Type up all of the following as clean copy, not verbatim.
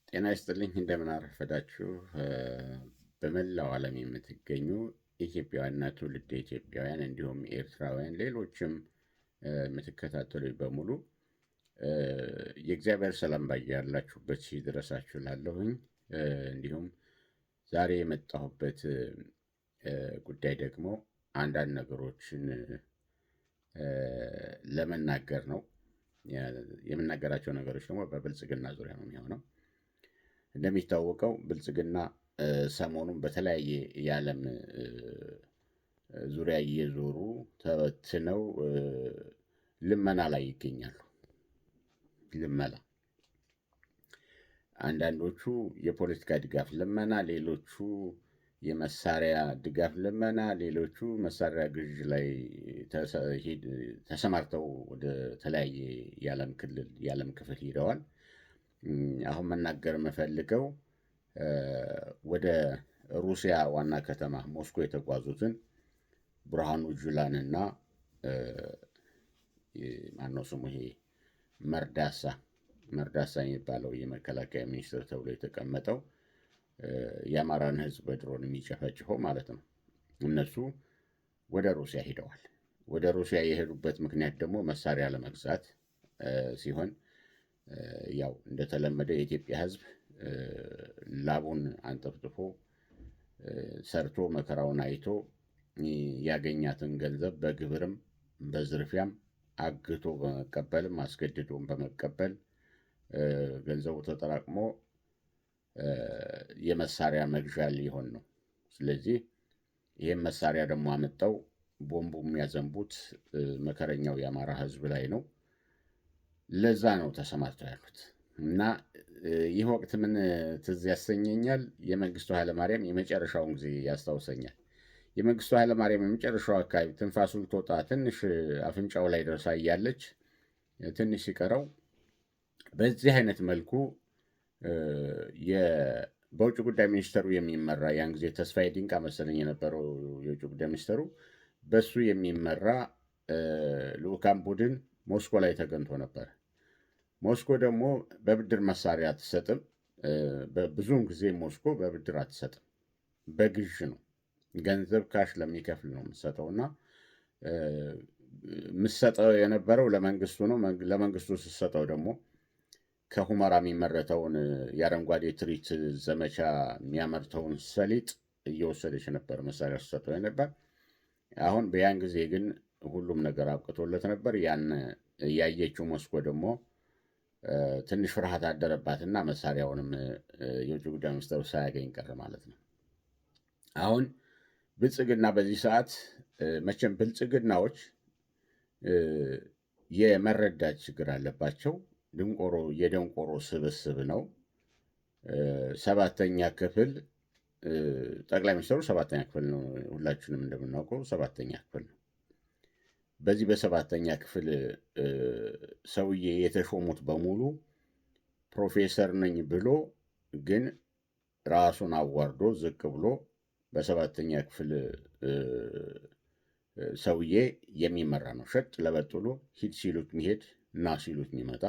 ጤና ይስጥልኝ እንደምን አረፈዳችሁ። በመላው ዓለም የምትገኙ ኢትዮጵያውያንና ትውልደ ኢትዮጵያውያን እንዲሁም ኤርትራውያን ሌሎችም የምትከታተሉ በሙሉ የእግዚአብሔር ሰላም ባያላችሁበት ይድረሳችሁ እላለሁኝ። እንዲሁም ዛሬ የመጣሁበት ጉዳይ ደግሞ አንዳንድ ነገሮችን ለመናገር ነው። የምናገራቸው ነገሮች ደግሞ በብልጽግና ዙሪያ ነው የሚሆነው። እንደሚታወቀው ብልጽግና ሰሞኑን በተለያየ የዓለም ዙሪያ እየዞሩ ተበትነው ልመና ላይ ይገኛሉ። ልመና፣ አንዳንዶቹ የፖለቲካ ድጋፍ ልመና፣ ሌሎቹ የመሳሪያ ድጋፍ ልመና፣ ሌሎቹ መሳሪያ ግዥ ላይ ተሰማርተው ወደ ተለያየ የዓለም ክፍል ሄደዋል። አሁን መናገር የምፈልገው ወደ ሩሲያ ዋና ከተማ ሞስኮ የተጓዙትን ብርሃኑ ጁላንና ማነው ስሙ ይሄ መርዳሳ የሚባለው የመከላከያ ሚኒስትር ተብሎ የተቀመጠው የአማራን ሕዝብ በድሮን የሚጨፈጭፈው ማለት ነው። እነሱ ወደ ሩሲያ ሄደዋል። ወደ ሩሲያ የሄዱበት ምክንያት ደግሞ መሳሪያ ለመግዛት ሲሆን ያው እንደተለመደ የኢትዮጵያ ሕዝብ ላቡን አንጠፍጥፎ ሰርቶ መከራውን አይቶ ያገኛትን ገንዘብ በግብርም በዝርፊያም አግቶ በመቀበልም አስገድዶም በመቀበል ገንዘቡ ተጠራቅሞ የመሳሪያ መግዣ ሊሆን ነው። ስለዚህ ይህም መሳሪያ ደግሞ አመጣው ቦምቡ የሚያዘንቡት መከረኛው የአማራ ሕዝብ ላይ ነው። ለዛ ነው ተሰማርተው ያሉት እና ይህ ወቅት ምን ትዝ ያሰኘኛል? የመንግስቱ ኃይለማርያም የመጨረሻውን ጊዜ ያስታውሰኛል። የመንግስቱ ኃይለማርያም የመጨረሻው አካባቢ ትንፋሱ ልትወጣ ትንሽ አፍንጫው ላይ ደርሳ እያለች ትንሽ ሲቀረው በዚህ አይነት መልኩ በውጭ ጉዳይ ሚኒስተሩ የሚመራ ያን ጊዜ ተስፋዬ ዲንቃ መሰለኝ የነበረው የውጭ ጉዳይ ሚኒስተሩ፣ በሱ የሚመራ ልዑካን ቡድን ሞስኮ ላይ ተገኝቶ ነበር። ሞስኮ ደግሞ በብድር መሳሪያ አትሰጥም። ብዙውን ጊዜ ሞስኮ በብድር አትሰጥም፣ በግዥ ነው። ገንዘብ ካሽ ለሚከፍል ነው የምትሰጠው እና የምትሰጠው የነበረው ለመንግስቱ ነው። ለመንግስቱ ስትሰጠው ደግሞ ከሁመራ የሚመረተውን የአረንጓዴ ትርኢት ዘመቻ የሚያመርተውን ሰሊጥ እየወሰደች ነበር መሳሪያ ስትሰጠው ነበር። አሁን በያን ጊዜ ግን ሁሉም ነገር አብቅቶለት ነበር። ያን ያየችው ሞስኮ ደግሞ ትንሽ ፍርሃት አደረባትና መሳሪያውንም የውጭ ጉዳይ ሚኒስትሩ ሳያገኝ ቀረ ማለት ነው። አሁን ብልጽግና በዚህ ሰዓት መቼም ብልጽግናዎች የመረዳት ችግር አለባቸው። የደንቆሮ ስብስብ ነው። ሰባተኛ ክፍል ጠቅላይ ሚኒስትሩ ሰባተኛ ክፍል ነው። ሁላችንም እንደምናውቀው ሰባተኛ ክፍል ነው። በዚህ በሰባተኛ ክፍል ሰውዬ የተሾሙት በሙሉ ፕሮፌሰር ነኝ ብሎ ግን ራሱን አዋርዶ ዝቅ ብሎ በሰባተኛ ክፍል ሰውዬ የሚመራ ነው። ሸጥ ለበጥ ብሎ ሂድ ሲሉት የሚሄድ እና ሲሉት የሚመጣ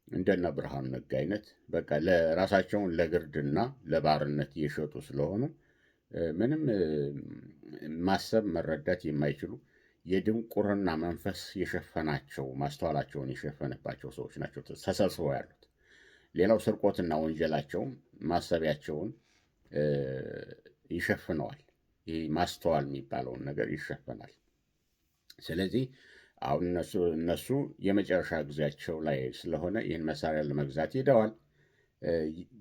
እንደነ ብርሃኑ ነጋ አይነት በቃ ለራሳቸውን ለግርድና ለባርነት እየሸጡ ስለሆኑ ምንም ማሰብ መረዳት የማይችሉ የድንቁርና መንፈስ የሸፈናቸው ማስተዋላቸውን የሸፈነባቸው ሰዎች ናቸው ተሰብስበው ያሉት። ሌላው ስርቆትና ወንጀላቸውም ማሰቢያቸውን ይሸፍነዋል። ይህ ማስተዋል የሚባለውን ነገር ይሸፈናል። ስለዚህ አሁን እነሱ የመጨረሻ ጊዜያቸው ላይ ስለሆነ ይህን መሳሪያ ለመግዛት ሄደዋል።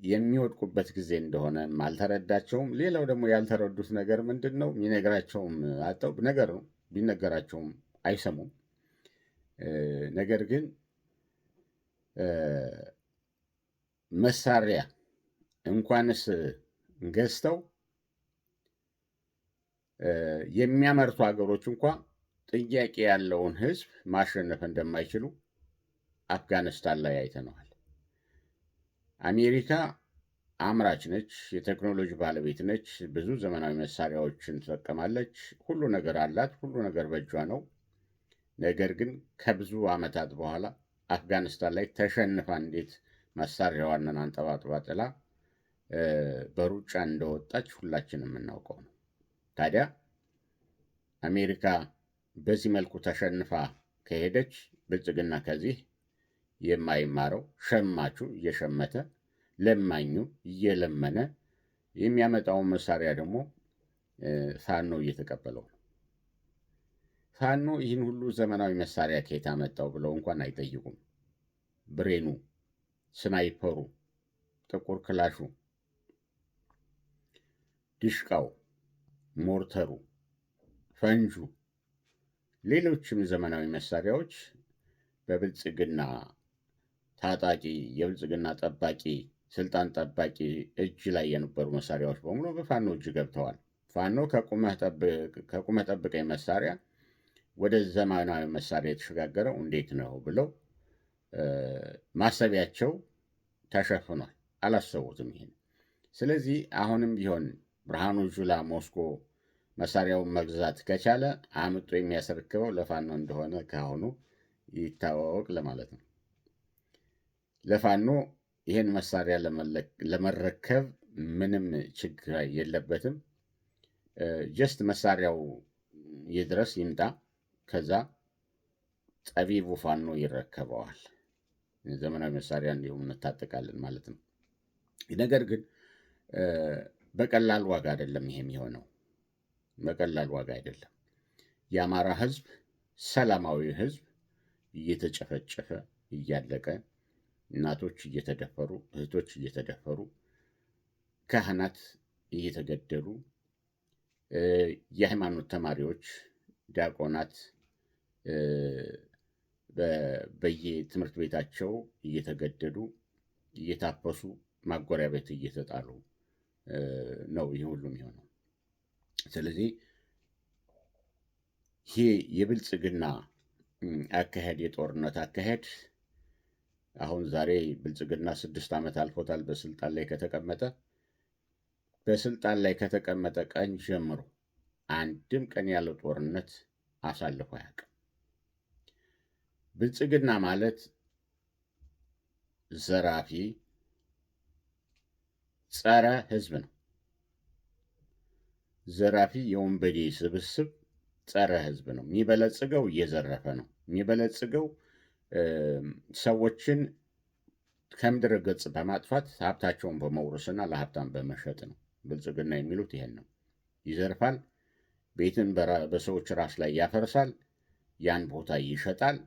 የሚወድቁበት ጊዜ እንደሆነ አልተረዳቸውም። ሌላው ደግሞ ያልተረዱት ነገር ምንድን ነው? የሚነግራቸውም አጠው ነገር ነው። ቢነገራቸውም አይሰሙም። ነገር ግን መሳሪያ እንኳንስ ገዝተው የሚያመርቱ ሀገሮች እንኳ ጥያቄ ያለውን ሕዝብ ማሸነፍ እንደማይችሉ አፍጋኒስታን ላይ አይተነዋል። አሜሪካ አምራች ነች፣ የቴክኖሎጂ ባለቤት ነች፣ ብዙ ዘመናዊ መሳሪያዎችን ትጠቀማለች፣ ሁሉ ነገር አላት፣ ሁሉ ነገር በእጇ ነው። ነገር ግን ከብዙ ዓመታት በኋላ አፍጋኒስታን ላይ ተሸንፋ እንዴት መሳሪያዋንን አንጠባጥባ ጥላ በሩጫ እንደወጣች ሁላችንም የምናውቀው ነው። ታዲያ አሜሪካ በዚህ መልኩ ተሸንፋ ከሄደች ብልጽግና ከዚህ የማይማረው ሸማቹ እየሸመተ ለማኙ እየለመነ የሚያመጣውን መሳሪያ ደግሞ ፋኖ እየተቀበለው ነው። ፋኖ ይህን ሁሉ ዘመናዊ መሳሪያ ከየት አመጣው ብለው እንኳን አይጠይቁም። ብሬኑ፣ ስናይፐሩ፣ ጥቁር ክላሹ፣ ዲሽቃው፣ ሞርተሩ፣ ፈንጁ፣ ሌሎችም ዘመናዊ መሳሪያዎች በብልጽግና ታጣቂ የብልጽግና ጠባቂ ስልጣን ጠባቂ እጅ ላይ የነበሩ መሳሪያዎች በሙሉ በፋኖ እጅ ገብተዋል። ፋኖ ከቁመህ ጠብቀኝ መሳሪያ ወደ ዘመናዊ መሳሪያ የተሸጋገረው እንዴት ነው ብለው ማሰቢያቸው ተሸፍኗል። አላሰቡትም ይሄን። ስለዚህ አሁንም ቢሆን ብርሃኑ ጁላ ሞስኮ መሳሪያውን መግዛት ከቻለ አምጦ የሚያስረክበው ለፋኖ እንደሆነ ከአሁኑ ይታወቅ ለማለት ነው። ለፋኖ ይህን መሳሪያ ለመረከብ ምንም ችግር የለበትም። ጀስት መሳሪያው ይድረስ ይምጣ፣ ከዛ ጠቢቡ ፋኖ ይረከበዋል። ዘመናዊ መሳሪያ እንዲሁም እንታጠቃለን ማለት ነው። ነገር ግን በቀላል ዋጋ አይደለም ይሄ የሚሆነው፣ በቀላል ዋጋ አይደለም። የአማራ ህዝብ፣ ሰላማዊ ህዝብ እየተጨፈጨፈ እያለቀ፣ እናቶች እየተደፈሩ፣ እህቶች እየተደፈሩ፣ ካህናት እየተገደሉ፣ የሃይማኖት ተማሪዎች፣ ዲያቆናት በየትምህርት ቤታቸው እየተገደዱ እየታፈሱ ማጎሪያ ቤት እየተጣሉ ነው ይህ ሁሉ የሚሆነው። ስለዚህ ይሄ የብልጽግና አካሄድ፣ የጦርነት አካሄድ አሁን ዛሬ ብልጽግና 6 ዓመት አልፎታል በስልጣን ላይ ከተቀመጠ። በስልጣን ላይ ከተቀመጠ ቀን ጀምሮ አንድም ቀን ያለ ጦርነት አሳልፎ አያውቅም። ብልጽግና ማለት ዘራፊ፣ ጸረ ህዝብ ነው። ዘራፊ የወንበዴ ስብስብ ጸረ ህዝብ ነው። የሚበለጽገው እየዘረፈ ነው። የሚበለጽገው ሰዎችን ከምድረ ገጽ በማጥፋት ሀብታቸውን በመውረስና ለሀብታም በመሸጥ ነው። ብልጽግና የሚሉት ይሄን ነው። ይዘርፋል፣ ቤትን በሰዎች ራስ ላይ ያፈርሳል፣ ያን ቦታ ይሸጣል፣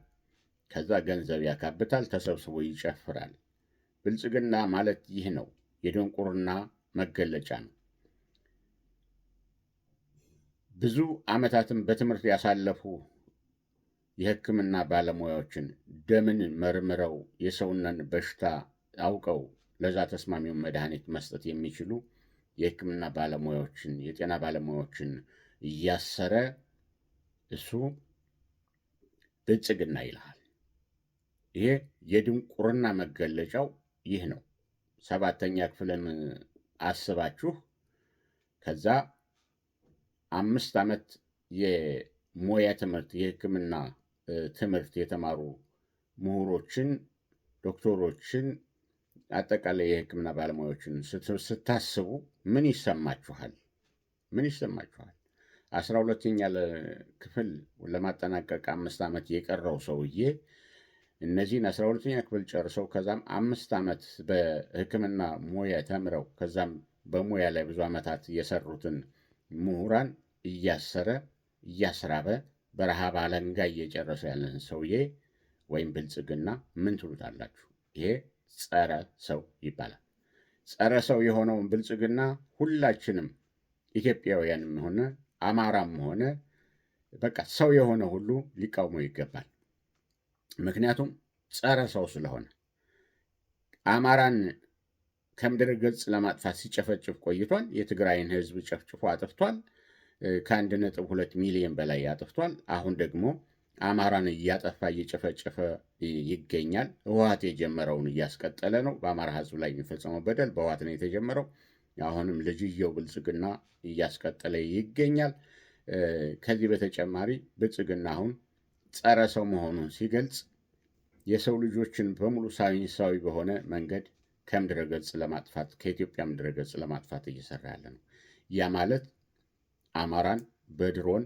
ከዛ ገንዘብ ያካብታል፣ ተሰብስቦ ይጨፍራል። ብልጽግና ማለት ይህ ነው። የድንቁርና መገለጫ ነው። ብዙ ዓመታትን በትምህርት ያሳለፉ የሕክምና ባለሙያዎችን ደምን መርምረው የሰውነን በሽታ አውቀው ለዛ ተስማሚውን መድኃኒት መስጠት የሚችሉ የሕክምና ባለሙያዎችን፣ የጤና ባለሙያዎችን እያሰረ እሱ ብልጽግና ይልሃል። ይሄ የድንቁርና መገለጫው ይህ ነው። 7ኛ ክፍልን አስባችሁ ከዛ 5 ዓመት የሙያ ትምህርት የሕክምና ትምህርት የተማሩ ምሁሮችን፣ ዶክተሮችን፣ አጠቃላይ የሕክምና ባለሙያዎችን ስታስቡ ምን ይሰማችኋል? ምን ይሰማችኋል? 12ኛ ክፍል ለማጠናቀቅ 5 ዓመት የቀረው ሰውዬ እነዚህን 12ኛ ክፍል ጨርሰው ከዛም 5 ዓመት በሕክምና ሙያ ተምረው ከዛም በሙያ ላይ ብዙ ዓመታት የሰሩትን ምሁራን እያሰረ እያስራበ በረሃብ አለንጋ እየጨረሰ ያለን ሰውዬ ወይም ብልጽግና ምን ትሉታላችሁ? ይሄ ጸረ ሰው ይባላል። ጸረ ሰው የሆነውን ብልጽግና ሁላችንም ኢትዮጵያውያንም ሆነ አማራም ሆነ በቃ ሰው የሆነ ሁሉ ሊቃውመው ይገባል። ምክንያቱም ጸረ ሰው ስለሆነ አማራን ከምድረ ገጽ ለማጥፋት ሲጨፈጭፍ ቆይቷል። የትግራይን ሕዝብ ጨፍጭፎ አጥፍቷል። ከ1.2 ሚሊዮን በላይ አጥፍቷል። አሁን ደግሞ አማራን እያጠፋ እየጨፈጨፈ ይገኛል። ህወሓት የጀመረውን እያስቀጠለ ነው። በአማራ ሕዝብ ላይ የሚፈጸመው በደል በህወሓት ነው የተጀመረው። አሁንም ልጅየው ብልጽግና እያስቀጠለ ይገኛል። ከዚህ በተጨማሪ ብልጽግና አሁን ጸረ ሰው መሆኑን ሲገልጽ የሰው ልጆችን በሙሉ ሳይንሳዊ በሆነ መንገድ ከምድረ ገጽ ለማጥፋት ከኢትዮጵያ ምድረ ገጽ ለማጥፋት እየሰራ ያለ ነው። ያ ማለት አማራን በድሮን